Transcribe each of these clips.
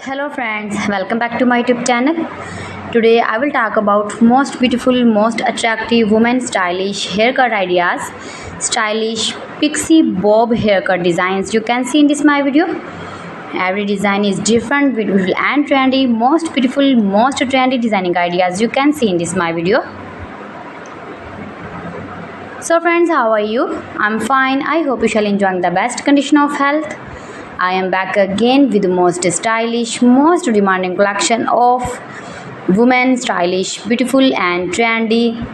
Hello friends, welcome back to my YouTube channel. Today I will talk about most beautiful, most attractive women stylish haircut ideas, stylish pixie bob haircut designs you can see in this my video. Every design is different, beautiful and trendy. Most beautiful, most trendy designing ideas you can see in this my video. So friends, how are you? I'm fine. I hope you shall enjoy the best condition of health. I am back again with the most stylish, most demanding collection of women stylish, beautiful and trendy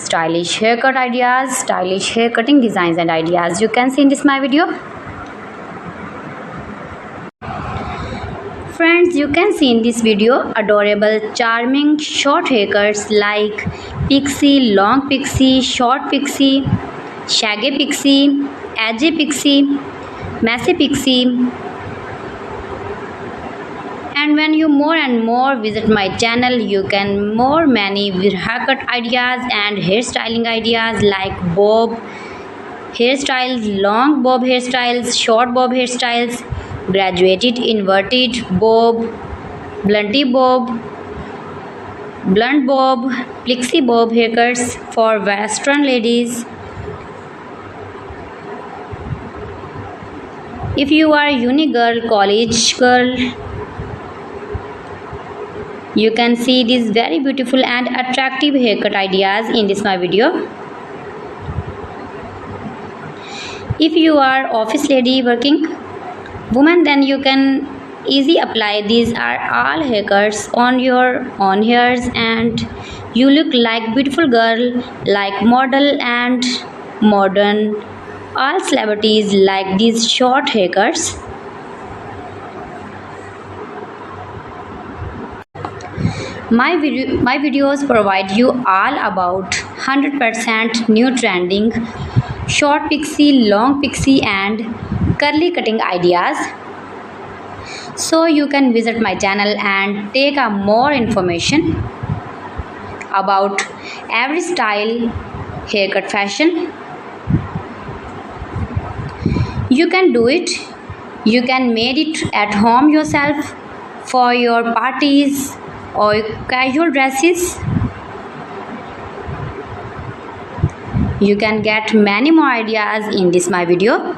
stylish haircut ideas, stylish hair cutting designs and ideas you can see in this my video. Friends, you can see in this video adorable, charming short haircuts like pixie, long pixie, short pixie, shaggy pixie, edgy pixie, messy pixie. And when you more and more visit my channel, you can more many haircut ideas and hairstyling ideas like bob hairstyles, long bob hairstyles, short bob hairstyles, graduated inverted bob, blunty bob, blunt bob, pixie bob haircuts for western ladies. If you are uni girl, college girl, you can see these very beautiful and attractive haircut ideas in this my video. If you are office lady working woman, then you can easily apply these are all haircuts on your own hairs and you look like beautiful girl, like model and modern. All celebrities like these short haircuts. My videos provide you all about 100% new trending short pixie, long pixie and curly cutting ideas. So you can visit my channel and take a more information about every style haircut fashion. You can do it. You can make it at home yourself for your parties or casual dresses. You can get many more ideas in this my video.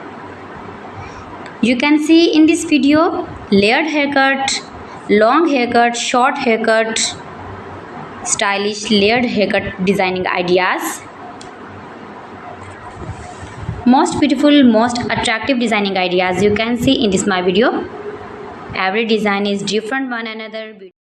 You can see in this video layered haircut, long haircut, short haircut, stylish layered haircut designing ideas. Most beautiful, most attractive designing ideas you can see in this my video. Every design is different one another.